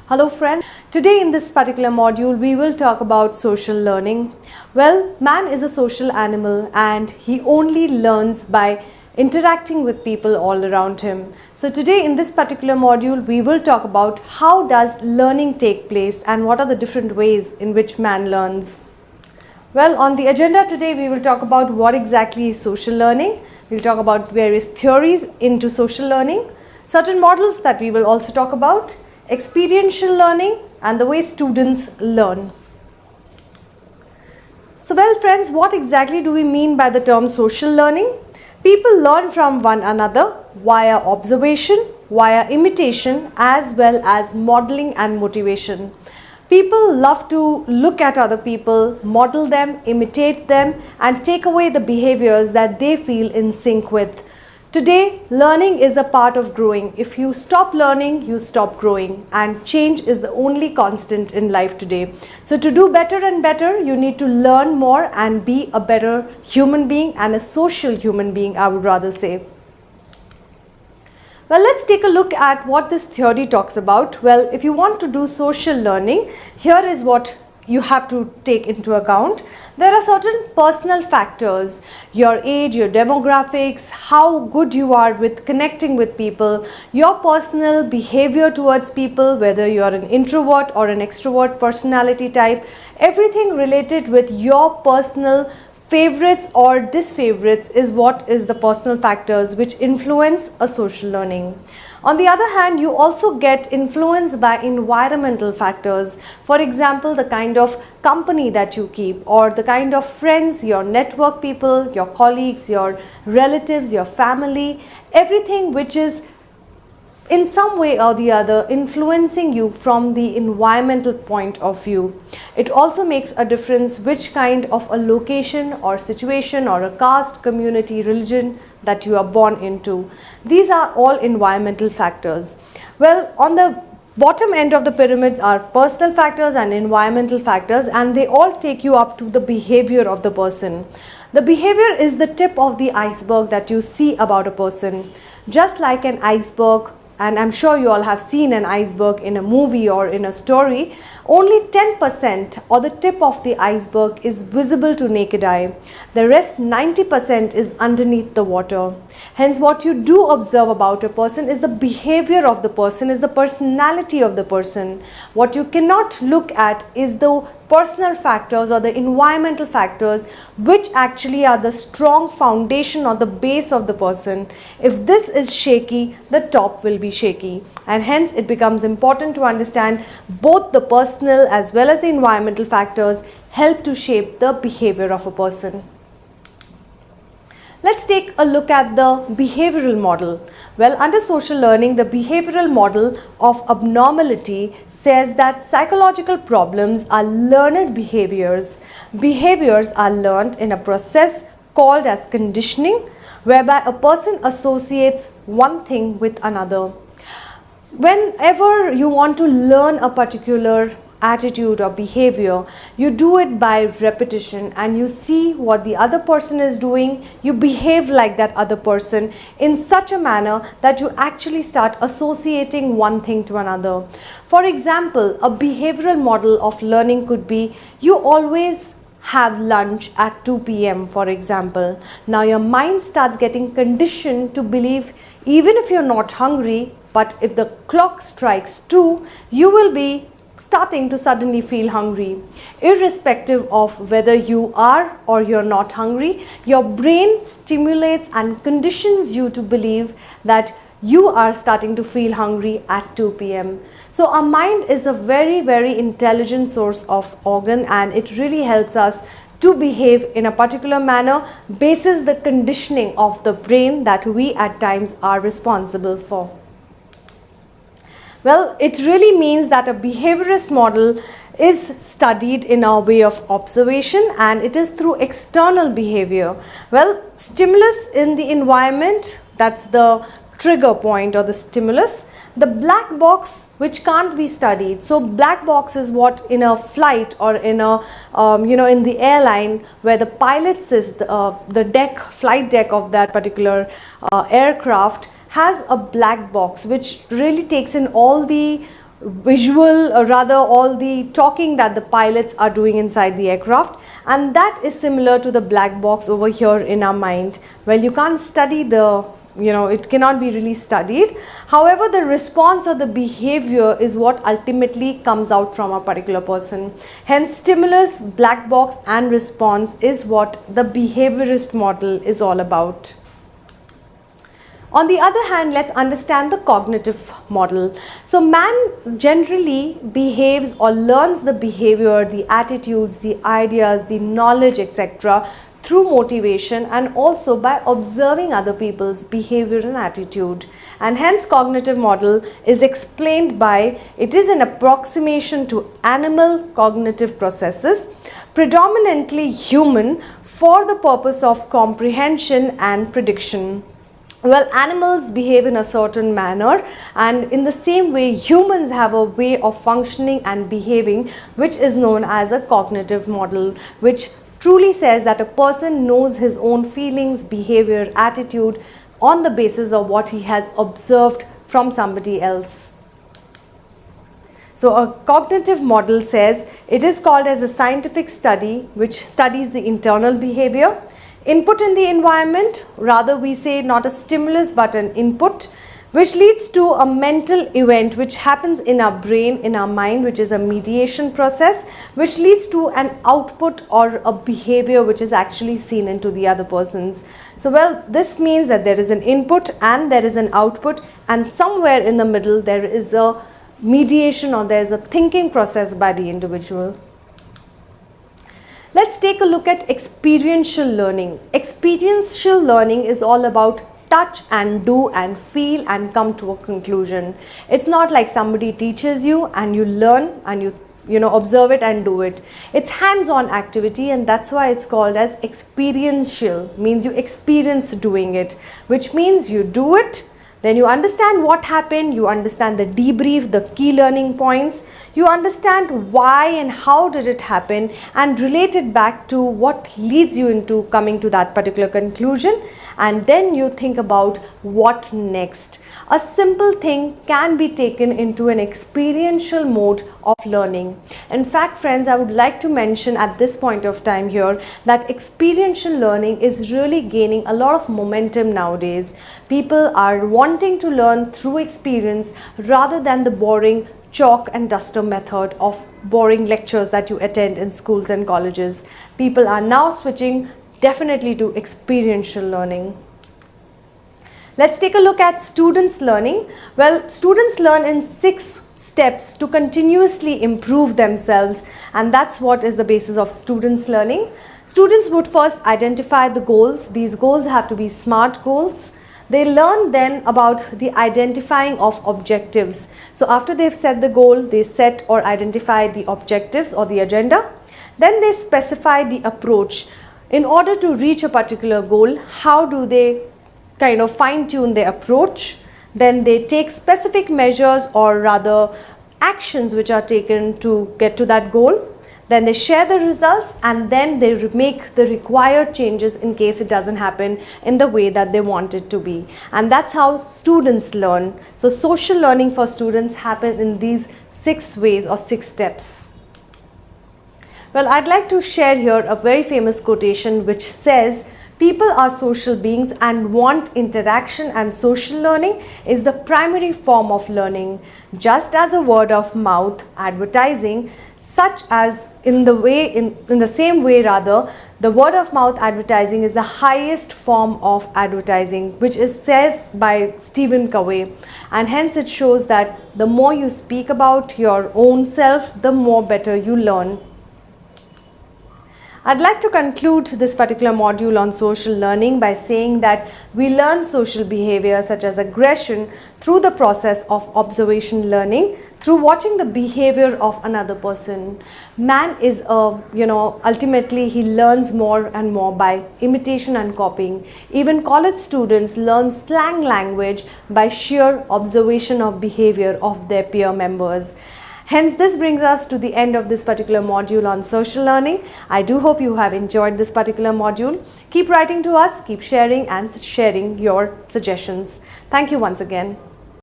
Hello friends, today in this particular module we will talk about social learning. Well, man is a social animal and he only learns by interacting with people all around him. So today in this particular module we will talk about how does learning take place and what are the different ways in which man learns. Well, on the agenda today we will talk about what exactly is social learning. We'll talk about various theories into social learning, certain models that we will also talk about, experiential learning and the way students learn. So well friends, what exactly do we mean by the term social learning? People learn from one another via observation, via imitation as well as modeling and motivation. People love to look at other people, model them, imitate them and take away the behaviors that they feel in sync with. Today, learning is a part of growing. If you stop learning, you stop growing, and change is the only constant in life today. So to do better and better, you need to learn more and be a better human being and a social human being, I would rather say. Well, let's take a look at what this theory talks about. Well, if you want to do social learning, here is what you have to take into account. There are certain personal factors, your age, your demographics, how good you are with connecting with people, your personal behavior towards people, whether you are an introvert or an extrovert personality type, everything related with your personal favorites or disfavorites is what is the personal factors which influence a social learning. On the other hand, you also get influenced by environmental factors. For example, the kind of company that you keep or the kind of friends, your network people, your colleagues, your relatives, your family, everything which is in some way or the other influencing you from the environmental point of view. It also makes a difference which kind of a location or situation or a caste, community, religion that you are born into. These are all environmental factors. Well, on the bottom end of the pyramids are personal factors and environmental factors, and they all take you up to the behavior of the person. The behavior is the tip of the iceberg that you see about a person. Just like an iceberg, and I'm sure you all have seen an iceberg in a movie or in a story, only 10% or the tip of the iceberg is visible to naked eye. The rest 90% is underneath the water. Hence, what you do observe about a person is the behavior of the person, is the personality of the person. What you cannot look at is the personal factors or the environmental factors which actually are the strong foundation or the base of the person. If this is shaky, the top will be shaky, and hence it becomes important to understand both the personal as well as the environmental factors help to shape the behavior of a person. Let's take a look at the behavioral model. Well, under social learning, the behavioral model of abnormality says that psychological problems are learned behaviors. Behaviors are learned in a process called as conditioning, whereby a person associates one thing with another. Whenever you want to learn a particular attitude or behavior, you do it by repetition and you see what the other person is doing, you behave like that other person in such a manner that you actually start associating one thing to another. For example, a behavioral model of learning could be you always have lunch at 2 p.m. for example. Now your mind starts getting conditioned to believe even if you're not hungry, but if the clock strikes 2, you will be starting to suddenly feel hungry. Irrespective of whether you are or you're not hungry, your brain stimulates and conditions you to believe that you are starting to feel hungry at 2 p.m. So our mind is a very, very intelligent source of organ, and it really helps us to behave in a particular manner basis the conditioning of the brain that we at times are responsible for. Well, it really means that a behaviorist model is studied in our way of observation, and it is through external behavior. Well, stimulus in the environment, that's the trigger point or the stimulus. The black box which can't be studied. So black box is what in a flight or in a in the airline where the pilot says the flight deck of that particular aircraft has a black box which really takes in all the visual, or rather all the talking that the pilots are doing inside the aircraft, and that is similar to the black box over here in our mind. Well, you can't study the, it cannot be really studied. However, the response or the behavior is what ultimately comes out from a particular person. Hence, stimulus, black box and response is what the behaviorist model is all about. On the other hand, let's understand the cognitive model. So man generally behaves or learns the behavior, the attitudes, the ideas, the knowledge, etc. through motivation and also by observing other people's behavior and attitude. And hence cognitive model is explained by, it is an approximation to animal cognitive processes, predominantly human, for the purpose of comprehension and prediction. Well, animals behave in a certain manner, and in the same way humans have a way of functioning and behaving which is known as a cognitive model, which truly says that a person knows his own feelings, behavior, attitude on the basis of what he has observed from somebody else. So a cognitive model says it is called as a scientific study which studies the internal behavior. Input in the environment, rather we say not a stimulus but an input, which leads to a mental event which happens in our brain, in our mind, which is a mediation process, which leads to an output or a behavior which is actually seen into the other person's. So well, this means that there is an input and there is an output, and somewhere in the middle there is a mediation or there is a thinking process by the individual. Let's take a look at experiential learning. Experiential learning is all about touch and do and feel and come to a conclusion. It's not like somebody teaches you and you learn and you observe it and do it. It's hands-on activity, and that's why it's called as experiential. Means you experience doing it, which means you do it, then you understand what happened, you understand the debrief, the key learning points, you understand why and how did it happen, and relate it back to what leads you into coming to that particular conclusion, and then you think about what next. A simple thing can be taken into an experiential mode of learning. In fact, friends, I would like to mention at this point of time here that experiential learning is really gaining a lot of momentum nowadays. People are wanting to learn through experience rather than the boring chalk and duster method of boring lectures that you attend in schools and colleges. People are now switching definitely to experiential learning. Let's take a look at students learning. Well, students learn in 6 steps to continuously improve themselves, and that's what is the basis of students learning. Students would first identify the goals. These goals have to be SMART goals. They learn then about the identifying of objectives. So after they've set the goal, they set or identify the objectives or the agenda. Then they specify the approach. In order to reach a particular goal, how do they kind of fine-tune their approach? Then they take specific measures or rather actions which are taken to get to that goal. Then they share the results, and then they make the required changes in case it doesn't happen in the way that they want it to be. And that's how students learn. So social learning for students happen in these 6 ways or 6 steps. Well, I'd like to share here a very famous quotation which says, "People are social beings and want interaction, and social learning is the primary form of learning. Just as a word of mouth advertising, such as in the same way rather, the word of mouth advertising is the highest form of advertising," which is says by Stephen Covey. And hence it shows that the more you speak about your own self, the more better you learn. I'd like to conclude this particular module on social learning by saying that we learn social behavior such as aggression through the process of observation learning, through watching the behavior of another person. Man is ultimately he learns more and more by imitation and copying. Even college students learn slang language by sheer observation of behavior of their peer members. Hence, this brings us to the end of this particular module on social learning. I do hope you have enjoyed this particular module. Keep writing to us, keep sharing and sharing your suggestions. Thank you once again.